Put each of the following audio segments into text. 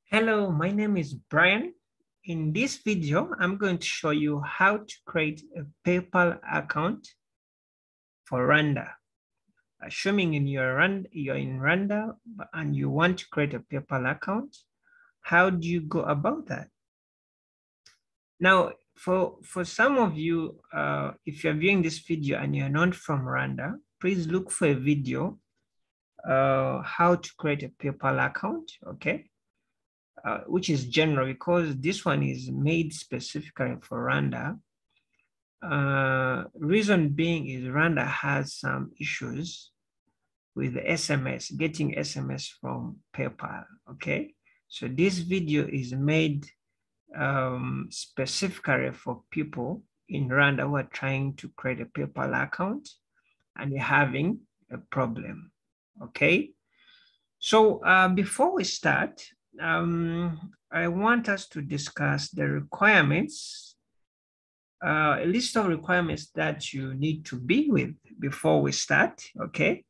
Hello, my name is Brian. In this video, I'm going to show you how to create a PayPal account for Rwanda. Assuming you're in Rwanda and you want to create a PayPal account, how do you go about that? Now, for some of you, if you're viewing this video and you're not from Rwanda, please look for a video how to create a PayPal account, okay? Which is general because this one is made specifically for Rwanda. Reason being is Rwanda has some issues with the SMS, getting SMS from PayPal, okay? So this video is made specifically for people in Rwanda who are trying to create a PayPal account and you're having a problem, okay? So before we start, I want us to discuss the requirements, a list of requirements that you need to be with before we start, okay?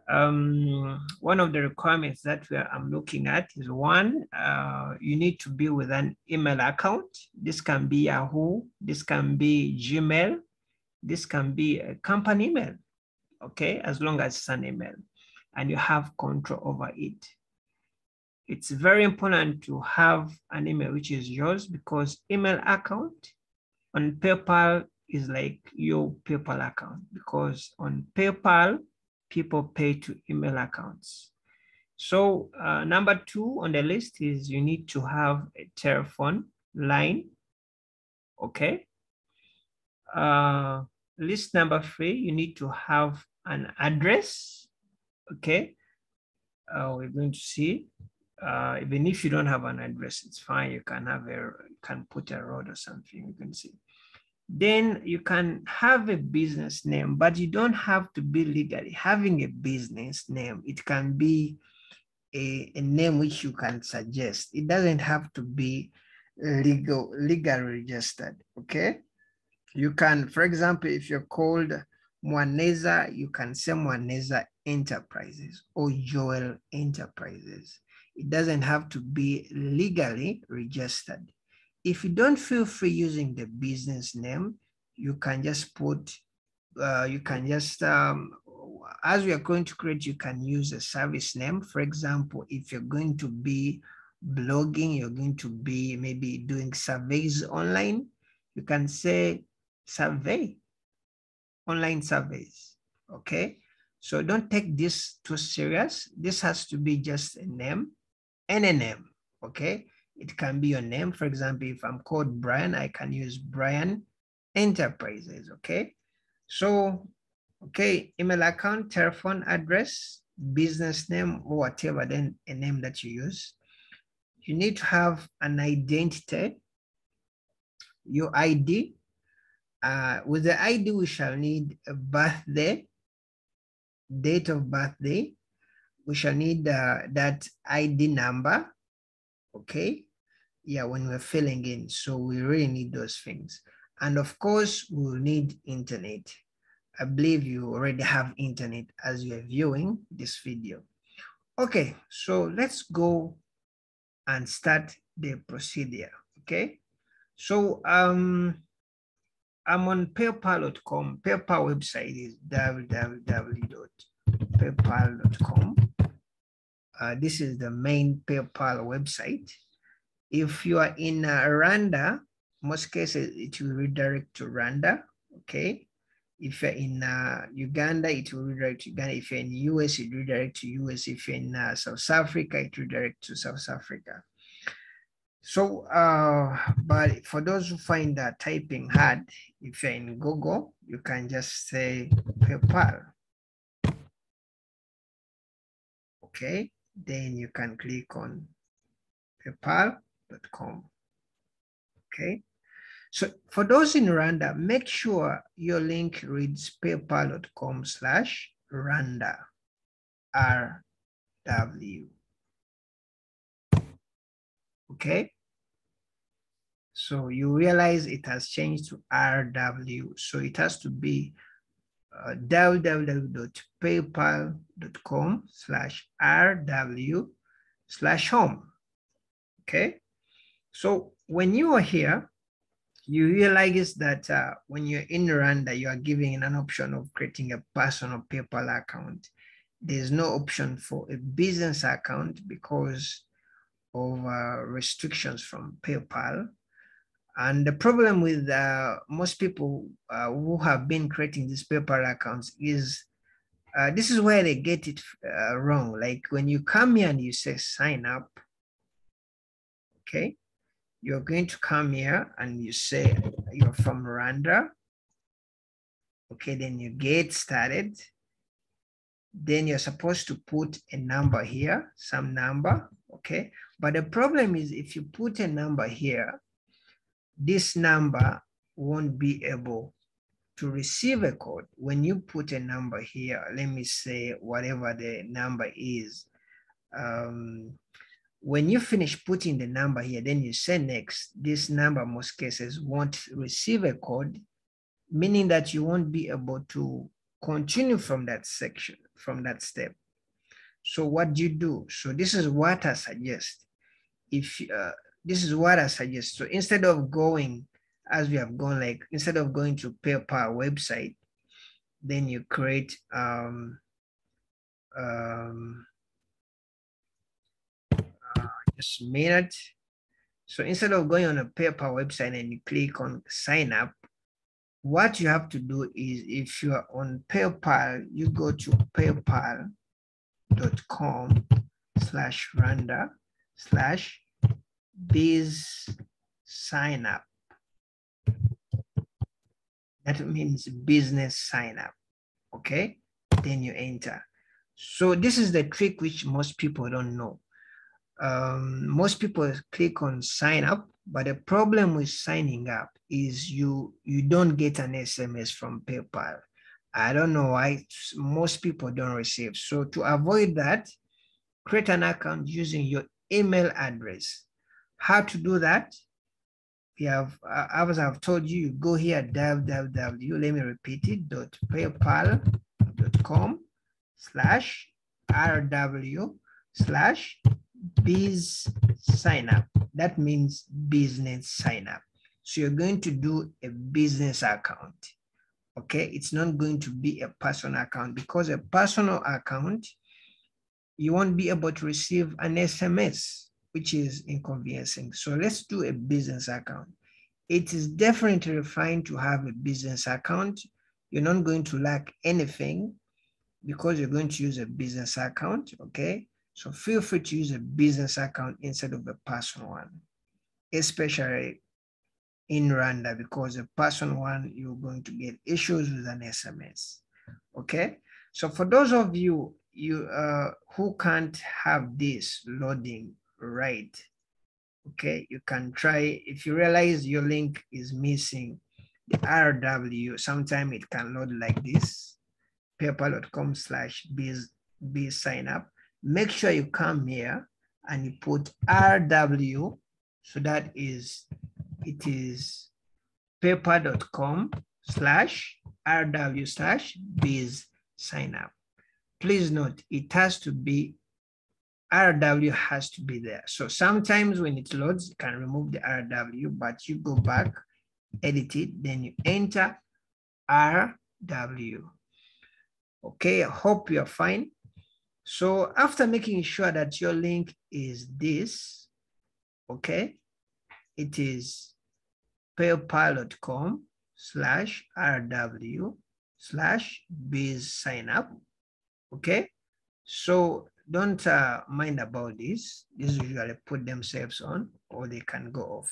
One of the requirements that I'm looking at is one, you need to be with an email account. This can be Yahoo, this can be Gmail, this can be a company email, okay? As long as it's an email and you have control over it. It's very important to have an email which is yours because email account on PayPal is like your PayPal account because on PayPal, people pay to email accounts. So number 2 on the list is you need to have a telephone line, okay? List number 3, you need to have an address, okay? We're going to see. Even if you don't have an address, it's fine. You can put a road or something, you can see. Then you can have a business name, but you don't have to be legally having a business name. It can be a name which you can suggest. It doesn't have to be legally registered, okay? You can, for example, if you're called Mwaneza, you can say Mwaneza Enterprises or Joel Enterprises. It doesn't have to be legally registered. If you don't feel free using the business name, you can just put, as we are going to create, you can use a service name. For example, if you're going to be blogging, you're going to be maybe doing surveys online, you can say survey, online surveys, okay? So don't take this too serious. This has to be just a name, any name, okay? It can be your name. For example, if I'm called Brian, I can use Brian Enterprises, okay? So, okay, email account, telephone address, business name, or whatever, then a name that you use. You need to have an identity, your ID. With the ID, we shall need a birthday, date of birthday. We shall need that ID number, okay? Yeah, when we're filling in. So we really need those things. And of course, we'll need internet. I believe you already have internet as you're viewing this video. Okay, so let's go and start the procedure, okay? So I'm on paypal.com. PayPal website is www.paypal.com. This is the main PayPal website. If you are in Rwanda, most cases it will redirect to Rwanda, okay? If you're in Uganda, it will redirect to Uganda. If you're in US, it will redirect to US. If you're in South Africa, it will redirect to South Africa. So, but for those who find that typing hard, if you're in Google, you can just say PayPal. Okay, then you can click on paypal.com. Okay, so for those in Rwanda, make sure your link reads paypal.com/Rwanda, RW. Okay, so you realize it has changed to RW, so it has to be www.paypal.com/RW/home. okay? So when you are here, you realize that when you're in Rwanda, you are given an option of creating a personal PayPal account. There's no option for a business account because of restrictions from PayPal. And the problem with most people who have been creating these PayPal accounts is this is where they get it wrong. Like when you come here and you say sign up, okay, you're going to come here and you say you're from Rwanda. Okay, then you get started. Then you're supposed to put a number here, some number, okay? But the problem is if you put a number here, this number won't be able to receive a code. When you put a number here, let me say whatever the number is, when you finish putting the number here, then you say next, this number most cases won't receive a code, meaning that you won't be able to continue from that section, from that step. So what do you do? So this is what I suggest. This is what I suggest. So instead of going, as we have gone, like instead of going to PayPal website, then you create just a minute. So instead of going on a PayPal website and you click on sign up, what you have to do is if you are on PayPal, you go to paypal.com/Rwanda/biz sign up. That means business sign up, okay? Then you enter. So this is the trick which most people don't know. Most people click on sign up, but the problem with signing up is you don't get an SMS from PayPal. I don't know why most people don't receive. So to avoid that, create an account using your email address. How to do that? We have, as I've told you, you go here, www, let me repeat it, .paypal.com/rw/biz sign up. That means business sign up. So you're going to do a business account. Okay, it's not going to be a personal account, because a personal account, you won't be able to receive an SMS, which is inconveniencing. So let's do a business account. It is definitely fine to have a business account. You're not going to lack anything because you're going to use a business account, okay? So feel free to use a business account instead of a personal one, especially in Rwanda, because a personal one, you're going to get issues with an SMS, okay? So for those of you who can't have this loading right, okay, you can try, if you realize your link is missing the RW, sometimes it can load like this, paypal.com/biz sign up. Make sure you come here and you put RW, so that is, it is paypal.com/RW/biz sign up. Please note, it has to be, RW has to be there. So sometimes when it loads, you can remove the RW, but you go back, edit it, then you enter RW. Okay, I hope you're fine. So after making sure that your link is this, okay, it is paypal.com/RW/biz sign up, okay? So don't mind about this. These usually put themselves on or they can go off.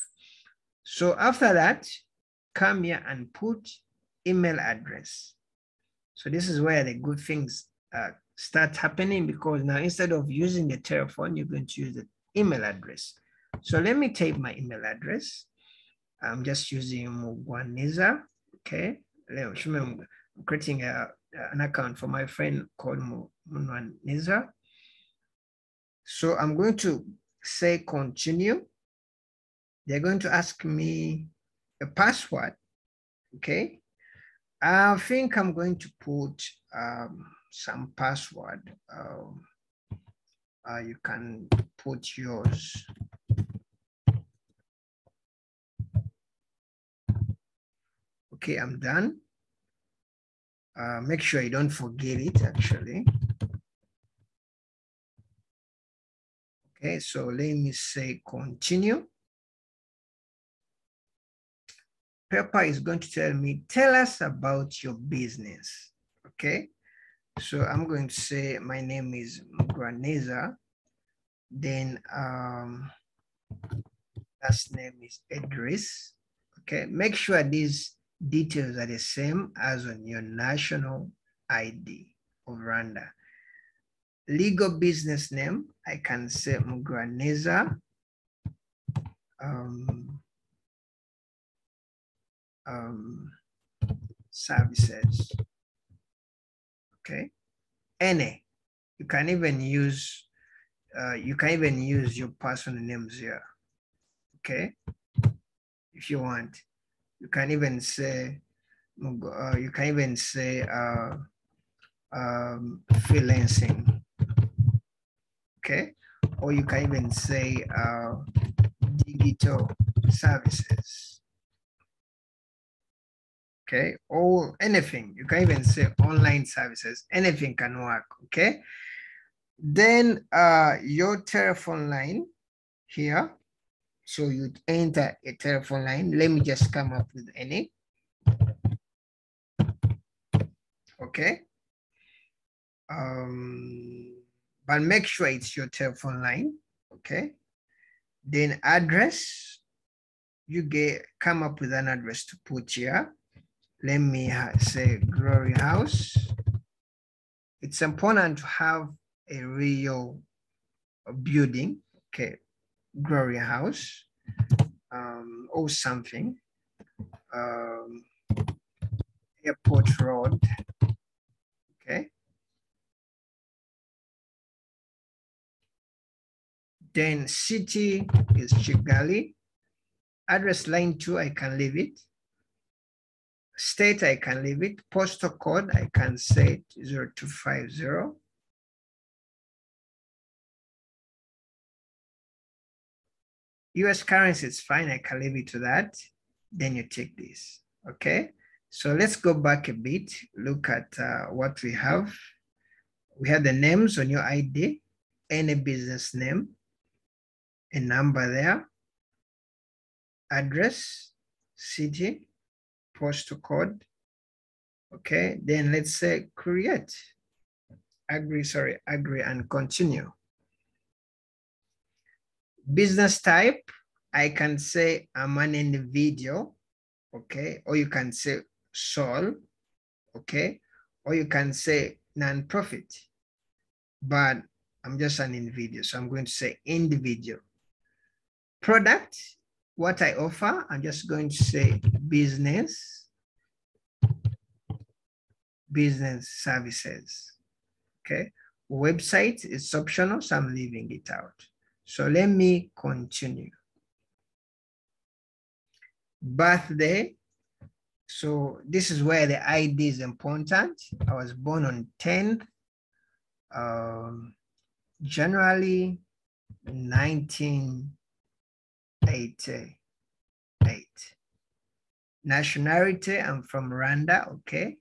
So after that, come here and put email address. So this is where the good things start happening, because now instead of using the telephone, you're going to use the email address. So let me type my email address. I'm just using Mugwaneza, okay? I'm creating an account for my friend called Mugwaneza. So I'm going to say continue. They're going to ask me a password, okay? I think I'm going to put some password. You can put yours. Okay, I'm done. Make sure you don't forget it actually. Okay, so let me say continue. Pepper is going to tell me, tell us about your business. Okay, so I'm going to say my name is Mugraneza. Then last name is Idris. Okay, make sure these details are the same as on your national ID of Rwanda. Legal business name, I can say Mugraneza services. Okay, any. You can even use your personal names here. Okay, if you want, you can even say freelancing. Okay, or you can even say digital services. Okay, or anything. You can even say online services. Anything can work. Okay, then your telephone line here. So you enter a telephone line. Let me just come up with any. Okay. But make sure it's your telephone line. Okay. Then address. You come up with an address to put here. Let me say Glory House. It's important to have a real building. Okay. Glory House. Or something. Airport Road. Okay. Then city is Kigali. Address line 2, I can leave it. State, I can leave it. Postal code, I can say 0250. US currency is fine, I can leave it to that. Then you take this, okay? So let's go back a bit, look at what we have. We have the names on your ID, any business name, a number there, address, city, postal code, okay? Then let's say create, agree and continue. Business type, I can say I'm an individual, okay? Or you can say sole, okay? Or you can say non-profit, but I'm just an individual, so I'm going to say individual. Product, what I offer, I'm just going to say business services, okay? Website is optional, so I'm leaving it out. So let me continue. Birthday. So this is where the ID is important. I was born on 10th January 1988. Nationality, I'm from Rwanda, okay.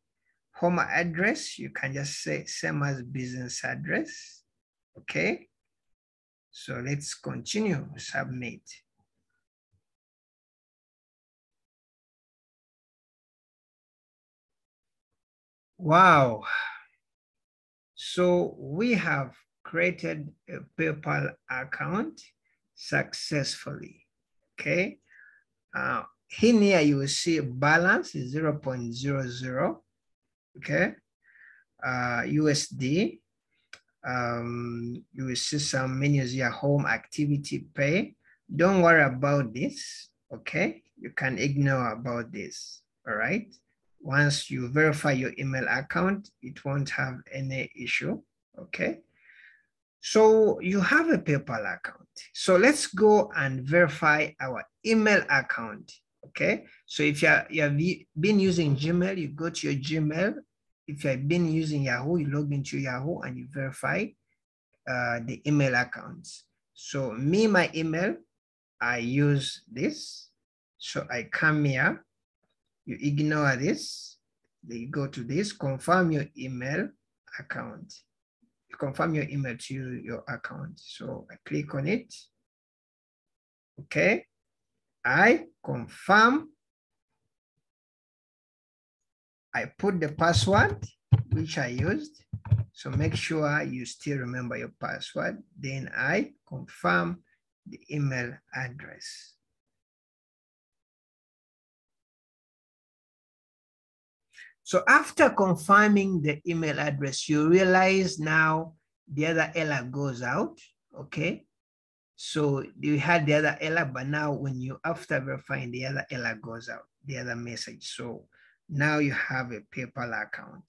Home address, you can just say same as business address, okay. So let's continue, submit. Wow. So we have created a PayPal account successfully, okay? In here, you will see balance is 0.00, okay? USD, you will see some menus here, home, activity, pay. Don't worry about this, okay? You can ignore about this, all right? Once you verify your email account, it won't have any issue, okay? So you have a PayPal account. So let's go and verify our email account, okay? So if you have been using Gmail, you go to your Gmail. If you have been using Yahoo, you log into Yahoo and you verify the email accounts. So my email, I use this. So I come here You ignore this. Then you go to this, confirm your email account. You confirm your email to your account. So I click on it. Okay. I confirm. I put the password which I used. So make sure you still remember your password. Then I confirm the email address. So after confirming the email address, you realize now the other error goes out, okay? So you had the other error, but now when you, after verifying, the other error goes out, the other message. So now you have a PayPal account,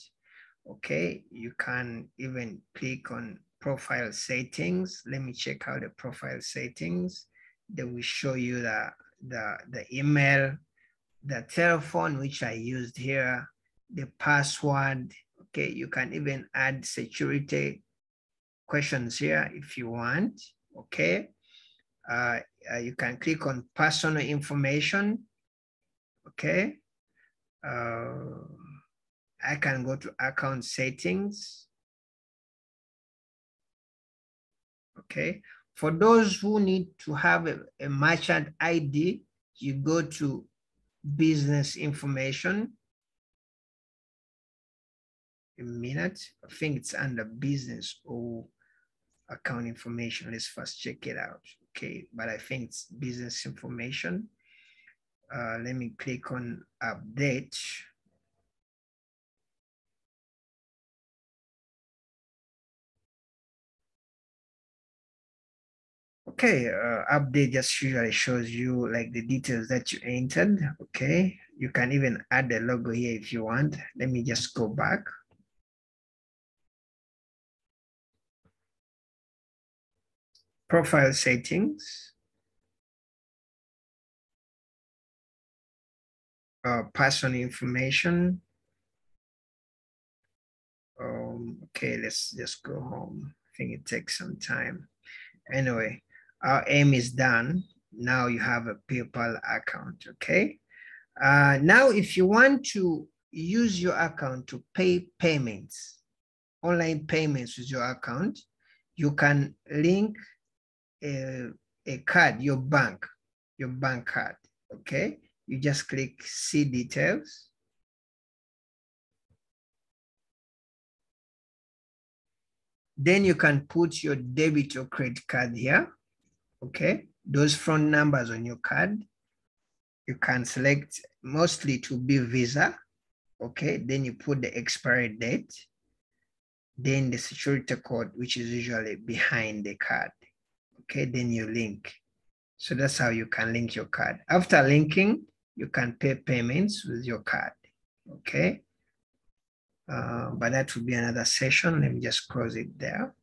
okay? You can even click on profile settings. Let me check out the profile settings. They will show you the email, the telephone, which I used here, the password. Okay, you can even add security questions here if you want. Okay, you can click on personal information. Okay, I can go to account settings. Okay, for those who need to have a merchant ID, you go to business information. A minute. I think it's under business or account information. Let's first check it out. Okay, but I think it's business information. Let me click on update. Okay, update just usually shows you like the details that you entered. Okay, you can even add the logo here if you want. Let me just go back. Profile settings. Personal information. Okay, let's just go home. I think it takes some time. Anyway, our aim is done. Now you have a PayPal account, okay? Now, if you want to use your account to pay payments, online payments with your account, you can link a card, your bank card, okay? You just click see details. Then you can put your debit or credit card here, okay? Those front numbers on your card. You can select mostly to be Visa, okay? Then you put the expiry date, then the security code, which is usually behind the card, okay? Then you link. So that's how you can link your card. After linking, you can pay payments with your card, okay? But that will be another session. Let me just close it there.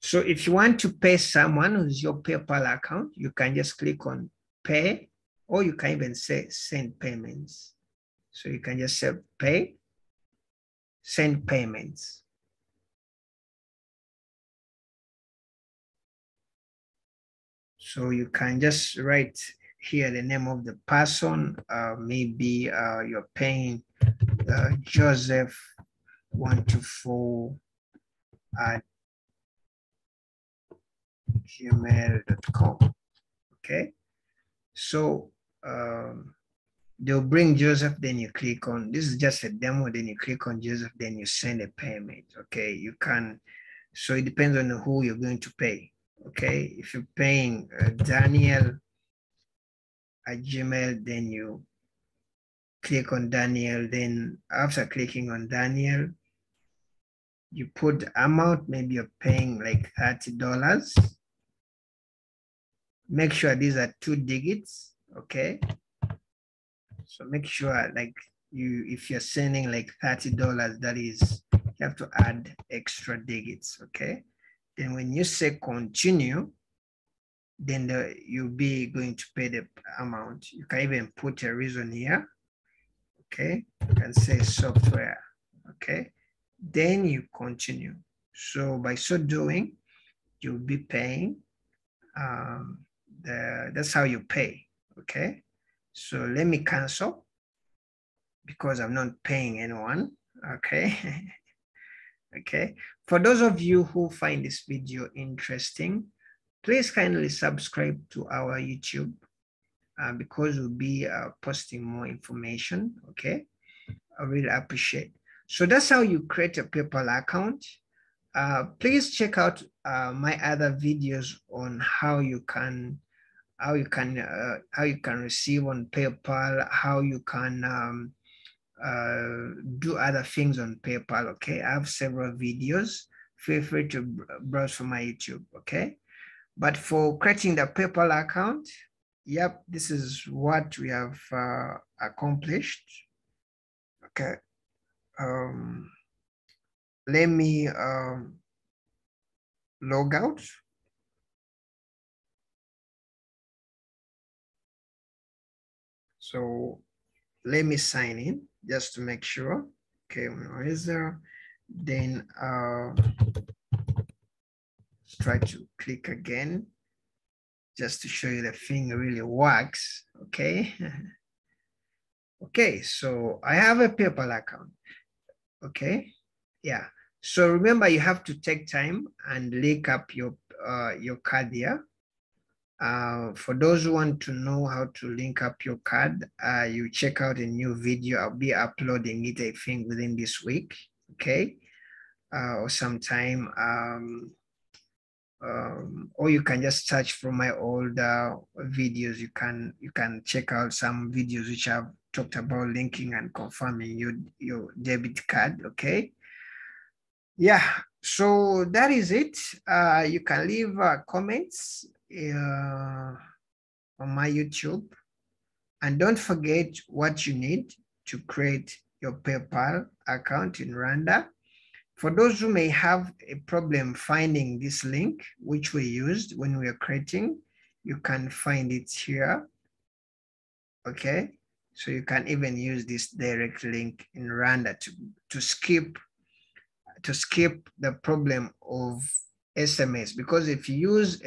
So if you want to pay someone with your PayPal account, you can just click on pay, or you can even say send payments. So you can just say pay, send payments. So you can just write here the name of the person. Maybe you're paying Joseph 124 at gmail.com. Okay. So they'll bring Joseph, then you click on, this is just a demo, then you click on Joseph, then you send a payment. Okay. You can, so it depends on who you're going to pay. Okay. If you're paying Daniel at Gmail, then you click on Daniel. Then after clicking on Daniel, you put the amount, maybe you're paying like $30. Make sure these are 2 digits, okay? So make sure like if you're sending like $30, that is, you have to add extra digits, okay? Then when you say continue, then you'll be going to pay the amount. You can even put a reason here, okay? You can say software, okay? Then you continue. So by so doing, you'll be paying That's how you pay, okay? So let me cancel because I'm not paying anyone, okay? Okay, for those of you who find this video interesting, please kindly subscribe to our YouTube because we'll be posting more information, okay? I really appreciate. So that's how you create a PayPal account. Please check out my other videos on how you can receive on PayPal, how you can do other things on PayPal, okay? I have several videos. Feel free to browse for my YouTube, okay? But for creating the PayPal account, yep, this is what we have accomplished, okay? Let me log out. So let me sign in just to make sure. Okay, where is there? Then try to click again just to show you the thing really works, okay? Okay, so I have a PayPal account, okay? Yeah, so remember you have to take time and link up your card here. For those who want to know how to link up your card, you check out a new video. I'll be uploading it, I think, within this week, okay? Or sometime, or you can just search from my older videos. You can check out some videos which I've talked about linking and confirming your debit card, okay? Yeah, so that is it. You can leave comments on my YouTube. And don't forget what you need to create your PayPal account in Rwanda. For those who may have a problem finding this link, which we used when we were creating, you can find it here, okay? So you can even use this direct link in Rwanda to skip the problem of SMS, because if you use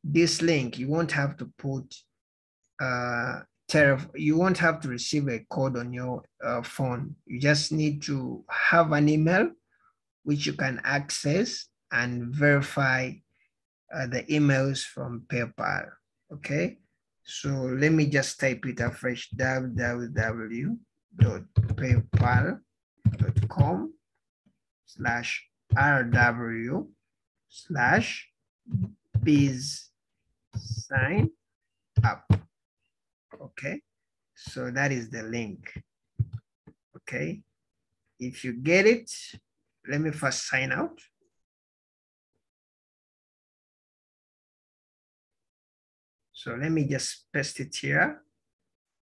this link, you won't have to put you won't have to receive a code on your phone. You just need to have an email which you can access and verify the emails from PayPal, okay? So let me just type it afresh, www.paypal.com/rw/biz sign up, okay? So that is the link, okay? If you get it, let me first sign out. So let me just paste it here,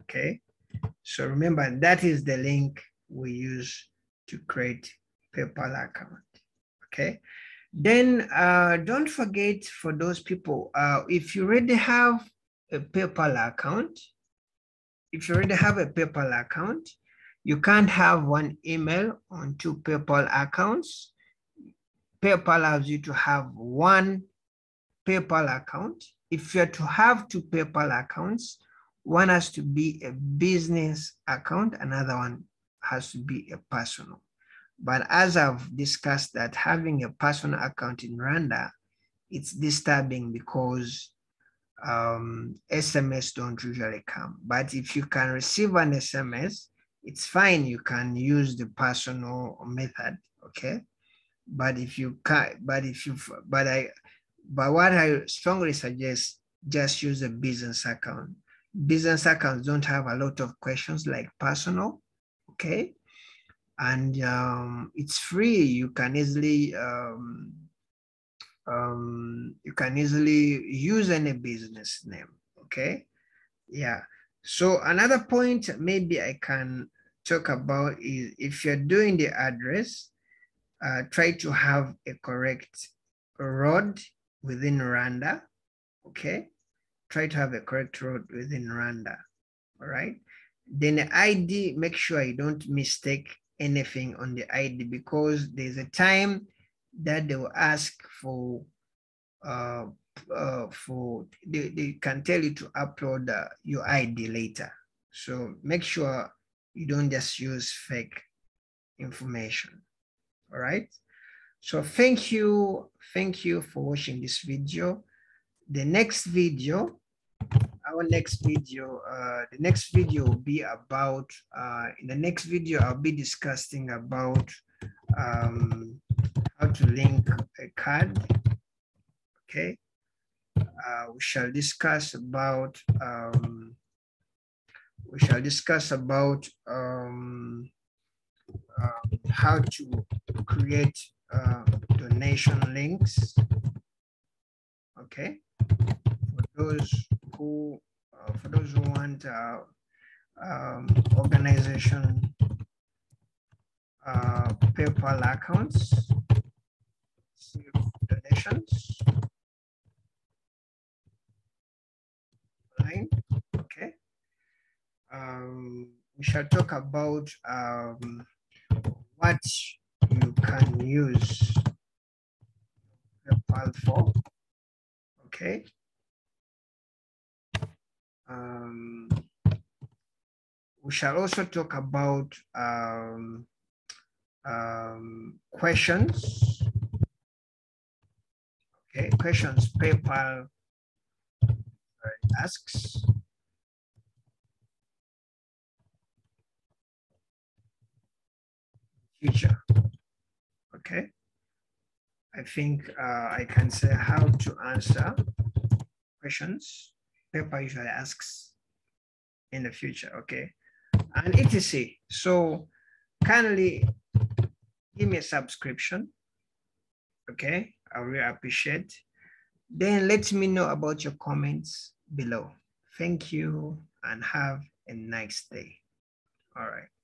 okay? So remember, that is the link we use to create PayPal account, okay? Then don't forget, for those people, if you already have a PayPal account, you can't have one email on two PayPal accounts. PayPal allows you to have one PayPal account. If you're to have two PayPal accounts, one has to be a business account, another one has to be a personal. But as I've discussed, that having a personal account in Rwanda, it's disturbing because SMS don't usually come. But if you can receive an SMS, it's fine. You can use the personal method, okay? But if you can't, but what I strongly suggest, just use a business account. Business accounts don't have a lot of questions like personal, okay? And it's free. You can easily use any business name, okay? Yeah. So another point maybe I can talk about is, if you're doing the address, try to have a correct road within Rwanda, okay? Try to have a correct road within Rwanda, all right? Then the ID, make sure you don't mistake anything on the ID, because there's a time that they will ask for they can tell you to upload your ID later. So make sure you don't just use fake information. All right. So thank you for watching this video. The next video, the next video will be about, in the next video, I'll be discussing about how to link a card. Okay. We shall discuss about how to create donation links. Okay, for those who want organization PayPal accounts, donations online. Okay, we shall talk about what you can use PayPal for. Okay. We shall also talk about questions. Okay, questions PayPal asks. Future. Okay. I think I can say how to answer questions PayPal usually asks in the future. Okay. And etc. So kindly give me a subscription. Okay. I really appreciate. Then let me know about your comments below. Thank you and have a nice day. All right.